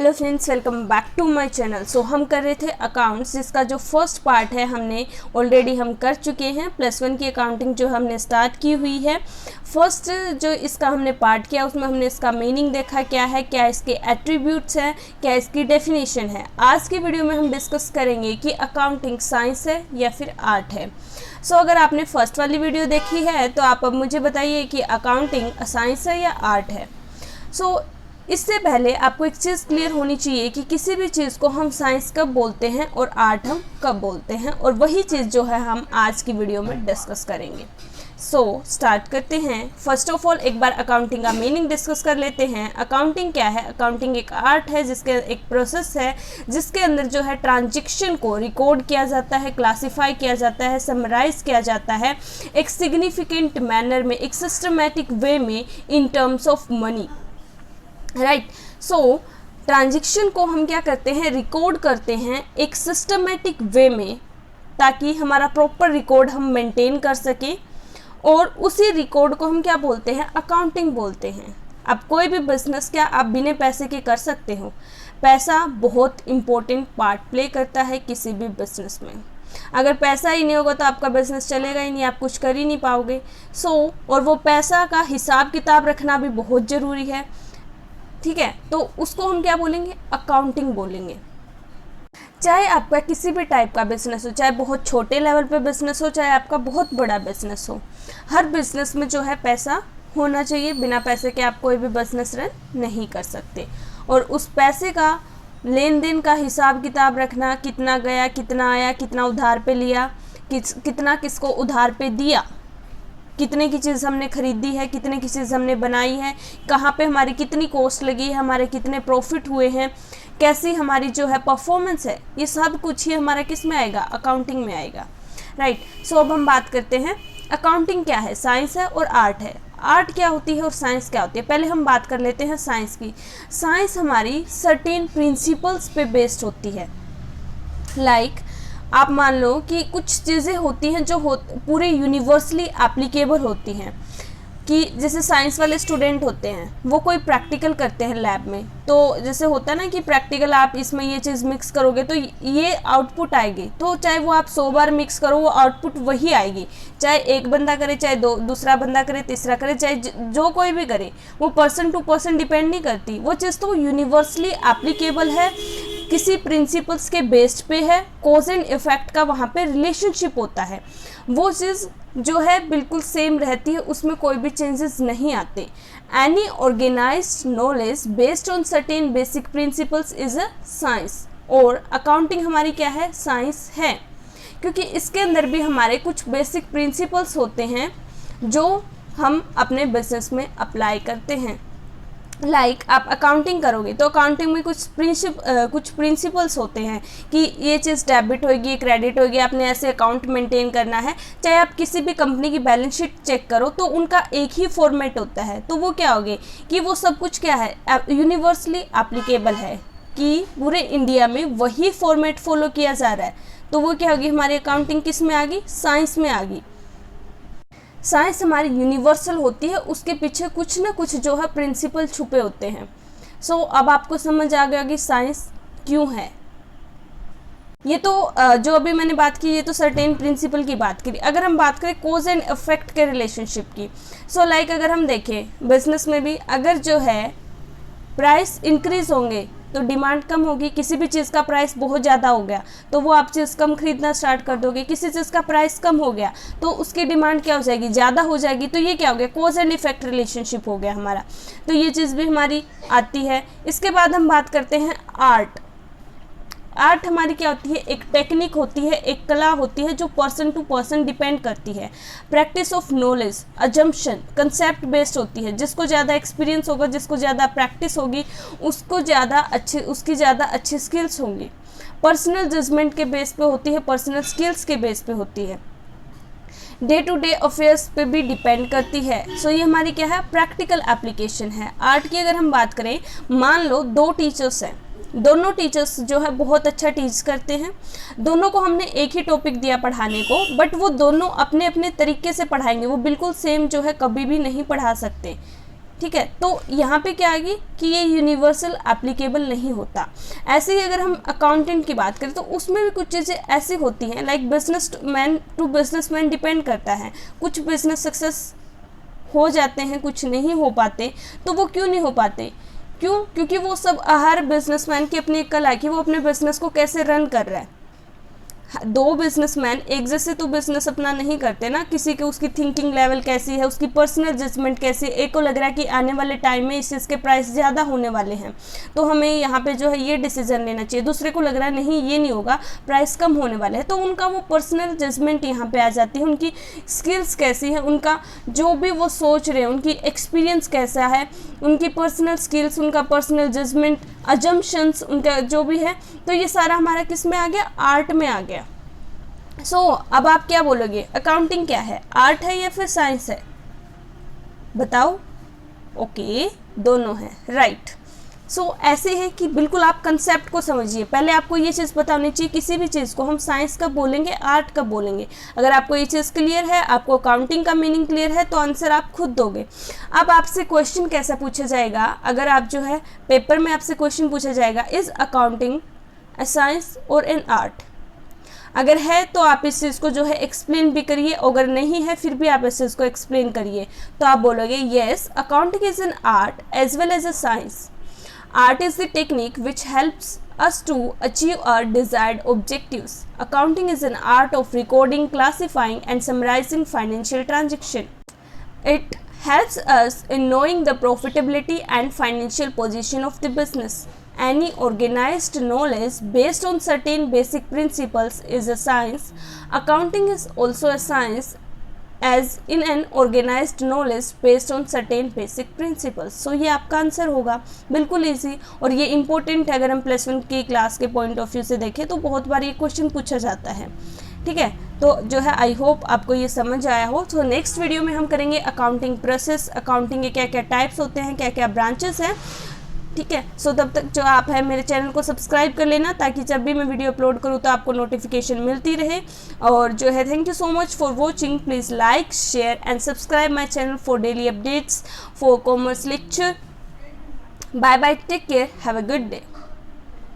Hello friends, welcome back to my channel. So हम कर रहे थे अकाउंट्स, जिसका जो फर्स्ट पार्ट है हमने ऑलरेडी हम कर चुके हैं। +1 की अकाउंटिंग जो हमने स्टार्ट की हुई है। फर्स्ट जो इसका हमने पार्ट किया उसमें हमने इसका मीनिंग देखा क्या है, क्या इसके एट्रीब्यूट्स हैं, क्या इसकी डेफिनेशन है। आज की वीडियो में हम डिस्कस करेंगे कि अकाउंटिंग साइंस है या फिर आर्ट है। सो अगर आपने फर्स्ट वाली वीडियो देखी है तो आप अब मुझे बताइए कि अकाउंटिंग साइंस है या आर्ट है। सो इससे पहले आपको एक चीज़ क्लियर होनी चाहिए कि किसी भी चीज़ को हम साइंस कब बोलते हैं और आर्ट हम कब बोलते हैं, और वही चीज़ जो है हम आज की वीडियो में डिस्कस करेंगे। सो स्टार्ट करते हैं। फर्स्ट ऑफ ऑल एक बार अकाउंटिंग का मीनिंग डिस्कस कर लेते हैं। अकाउंटिंग क्या है? अकाउंटिंग एक आर्ट है, जिसके एक प्रोसेस है जिसके अंदर जो है ट्रांजैक्शन को रिकॉर्ड किया जाता है, क्लासीफाई किया जाता है, समराइज किया जाता है एक सिग्निफिकेंट मैनर में, एक सिस्टमैटिक वे में, in terms of money. Right. So transaction को हम क्या करते हैं, रिकॉर्ड करते हैं एक सिस्टमेटिक वे में, ताकि हमारा प्रॉपर रिकॉर्ड हम मेंटेन कर सकें, और उसी रिकॉर्ड को हम क्या बोलते हैं, अकाउंटिंग बोलते हैं। अब कोई भी बिजनेस क्या आप बिना पैसे के कर सकते हो? पैसा बहुत इम्पोर्टेंट पार्ट प्ले करता है किसी भी बिजनेस में। अगर पैसा ही नहीं होगा तो आपका बिजनेस चलेगा ही नहीं, आप कुछ कर ही नहीं पाओगे। और वो पैसा का हिसाब किताब रखना भी बहुत ज़रूरी है। ठीक है, तो उसको हम क्या बोलेंगे, अकाउंटिंग बोलेंगे। चाहे आपका किसी भी टाइप का बिजनेस हो, चाहे बहुत छोटे लेवल पे बिजनेस हो, चाहे आपका बहुत बड़ा बिजनेस हो, हर बिजनेस में जो है पैसा होना चाहिए। बिना पैसे के आप कोई भी बिजनेस रन नहीं कर सकते। और उस पैसे का लेन देन का हिसाब किताब रखना, कितना गया, कितना आया, कितना उधार पे लिया, कितना किसको उधार पे दिया, कितने की चीज़ हमने खरीदी है, कितने की चीज़ हमने बनाई है, कहाँ पे हमारी कितनी कॉस्ट लगी है, हमारे कितने प्रॉफिट हुए हैं, कैसी हमारी जो है परफॉर्मेंस है, ये सब कुछ ही हमारा किस में आएगा, अकाउंटिंग में आएगा। राइट। सो अब हम बात करते हैं अकाउंटिंग क्या है, साइंस है और आर्ट है। आर्ट क्या होती है और साइंस क्या होती है? पहले हम बात कर लेते हैं साइंस की। साइंस हमारी सर्टेन प्रिंसिपल्स पे बेस्ड होती है। लाइक आप मान लो कि कुछ चीज़ें होती हैं जो पूरे यूनिवर्सली एप्लीकेबल होती हैं। कि जैसे साइंस वाले स्टूडेंट होते हैं, वो कोई प्रैक्टिकल करते हैं लैब में, तो जैसे होता है ना कि प्रैक्टिकल आप इसमें ये चीज़ मिक्स करोगे तो ये आउटपुट आएगी। तो चाहे वो आप 100 बार मिक्स करो, वो आउटपुट वही आएगी। चाहे एक बंदा करे, चाहे दूसरा बंदा करे, तीसरा करे, चाहे जो कोई भी करे, वो पर्सन टू पर्सन डिपेंड नहीं करती। वो चीज़ तो यूनिवर्सली एप्लीकेबल है, किसी प्रिंसिपल्स के बेस्ड पे है, कॉज एंड इफेक्ट का वहाँ पे रिलेशनशिप होता है। वो चीज़ जो है बिल्कुल सेम रहती है, उसमें कोई भी चेंजेस नहीं आते। Any organised knowledge based on certain basic principles is a science. और अकाउंटिंग हमारी क्या है, साइंस है, क्योंकि इसके अंदर भी हमारे कुछ बेसिक प्रिंसिपल्स होते हैं जो हम अपने बिजनेस में अप्लाई करते हैं। लाइक आप अकाउंटिंग करोगे तो अकाउंटिंग में कुछ प्रिंसिपल्स होते हैं कि ये चीज़ डेबिट होगी, क्रेडिट होगी, आपने ऐसे अकाउंट मेंटेन करना है। चाहे आप किसी भी कंपनी की बैलेंस शीट चेक करो तो उनका एक ही फॉर्मेट होता है। तो वो क्या होगी कि वो सब कुछ क्या है, यूनिवर्सली एप्लीकेबल है, कि पूरे इंडिया में वही फॉर्मेट फॉलो किया जा रहा है। तो वो क्या होगी, हमारी अकाउंटिंग किस में आ गई, साइंस में आ गई। साइंस हमारी यूनिवर्सल होती है, उसके पीछे कुछ ना कुछ जो है प्रिंसिपल छुपे होते हैं। सो अब आपको समझ आ गया कि साइंस क्यों है। ये तो जो अभी मैंने बात की, ये तो सर्टेन प्रिंसिपल की बात करी। अगर हम बात करें कोज एंड इफेक्ट के रिलेशनशिप की, सो लाइक अगर हम देखें बिजनेस में भी, अगर जो है प्राइस इंक्रीज होंगे तो डिमांड कम होगी। किसी भी चीज़ का प्राइस बहुत ज़्यादा हो गया तो वो आप चीज़ कम खरीदना स्टार्ट कर दोगे। किसी चीज़ का प्राइस कम हो गया तो उसकी डिमांड क्या हो जाएगी, ज़्यादा हो जाएगी। तो ये क्या हो गया, कॉज एंड इफेक्ट रिलेशनशिप हो गया हमारा। तो ये चीज़ भी हमारी आती है। इसके बाद हम बात करते हैं आर्ट। आर्ट हमारी क्या होती है, एक टेक्निक होती है, एक कला होती है जो पर्सन टू पर्सन डिपेंड करती है। Practice of knowledge, assumption, concept based होती है। जिसको ज़्यादा एक्सपीरियंस होगा, जिसको ज़्यादा प्रैक्टिस होगी, उसकी ज़्यादा अच्छी स्किल्स होंगी। पर्सनल जजमेंट के बेस पे होती है, पर्सनल स्किल्स के बेस पे होती है। डे टू डे अफेयर्स पे भी डिपेंड करती है। सो ये हमारी क्या है, प्रैक्टिकल एप्लीकेशन है। आर्ट की अगर हम बात करें, मान लो 2 टीचर्स हैं, दोनों टीचर्स जो है बहुत अच्छा टीच करते हैं। दोनों को हमने एक ही टॉपिक दिया पढ़ाने को, बट वो दोनों अपने अपने तरीके से पढ़ाएंगे। वो बिल्कुल सेम जो है कभी भी नहीं पढ़ा सकते। ठीक है। तो यहाँ पे क्या आएगी कि ये यूनिवर्सल एप्लीकेबल नहीं होता। ऐसे ही अगर हम अकाउंटेंट की बात करें तो उसमें भी कुछ चीज़ें ऐसी होती हैं, like businessman to businessman depend करता है। कुछ बिजनेस सक्सेस हो जाते हैं, कुछ नहीं हो पाते। तो वो क्यों नहीं हो पाते? क्यों? क्योंकि वो सब हर बिजनेसमैन की अपनी एक कला है कि वो अपने बिजनेस को कैसे रन कर रहा है। दो बिजनेसमैन एक जैसे तो बिजनेस अपना नहीं करते ना, किसी के उसकी थिंकिंग लेवल कैसी है, उसकी पर्सनल जजमेंट कैसी है। एक को लग रहा है कि आने वाले टाइम में इस चीज़ के प्राइस ज़्यादा होने वाले हैं तो हमें यहाँ पे जो है ये डिसीजन लेना चाहिए, दूसरे को लग रहा है नहीं ये नहीं होगा, प्राइस कम होने वाले हैं। तो उनका वो पर्सनल जजमेंट यहाँ पे आ जाती है, उनकी स्किल्स कैसी है, उनका जो भी वो सोच रहे हैं, उनकी एक्सपीरियंस कैसा है, उनकी पर्सनल स्किल्स, उनका पर्सनल जजमेंट, अजम्पशंस उनका जो भी है। तो ये सारा हमारा किस में आ गया? आर्ट में आ गया। अब आप क्या बोलोगे, अकाउंटिंग क्या है, आर्ट है या फिर साइंस है? बताओ। ओके, दोनों है, राइट। ऐसे है कि बिल्कुल आप कंसेप्ट को समझिए। पहले आपको ये चीज़ पता होनी चाहिए, किसी भी चीज़ को हम साइंस कब बोलेंगे, आर्ट कब बोलेंगे। अगर आपको ये चीज़ क्लियर है, आपको अकाउंटिंग का मीनिंग क्लियर है, तो आंसर आप खुद दोगे। अब आपसे क्वेश्चन कैसा पूछा जाएगा, अगर आप जो है पेपर में आपसे क्वेश्चन पूछा जाएगा, इज़ अकाउंटिंग अ साइंस और एन आर्ट? अगर है तो आप इस चीज़ को जो है एक्सप्लेन भी करिए, अगर नहीं है फिर भी आप इस चीज़ को एक्सप्लेन करिए। तो आप बोलोगे yes, accounting is an art as well as a science. Art is the technique which helps us to achieve our desired objectives. Accounting is an art of recording, classifying, and summarizing financial transactions. It helps us in knowing the profitability and financial position of the business. Any organized knowledge based on certain basic principles is a science. Accounting is also a science as in an organized knowledge based on certain basic principles. ये आपका answer होगा, बिल्कुल easy. और ये important है, अगर हम +1 की क्लास के पॉइंट ऑफ व्यू से देखें तो बहुत बार ये क्वेश्चन पूछा जाता है। ठीक है, तो जो है आई होप आपको ये समझ आया हो। तो नेक्स्ट वीडियो में हम करेंगे अकाउंटिंग प्रोसेस, अकाउंटिंग के क्या क्या टाइप्स होते हैं, क्या क्या ब्रांचेस हैं। ठीक है, तब तक जो आप है मेरे चैनल को सब्सक्राइब कर लेना, ताकि जब भी मैं वीडियो अपलोड करूँ तो आपको नोटिफिकेशन मिलती रहे। और जो है thank you so much for watching. Please like, share and subscribe my channel for daily updates for commerce lecture. Bye bye, take care, have a good day.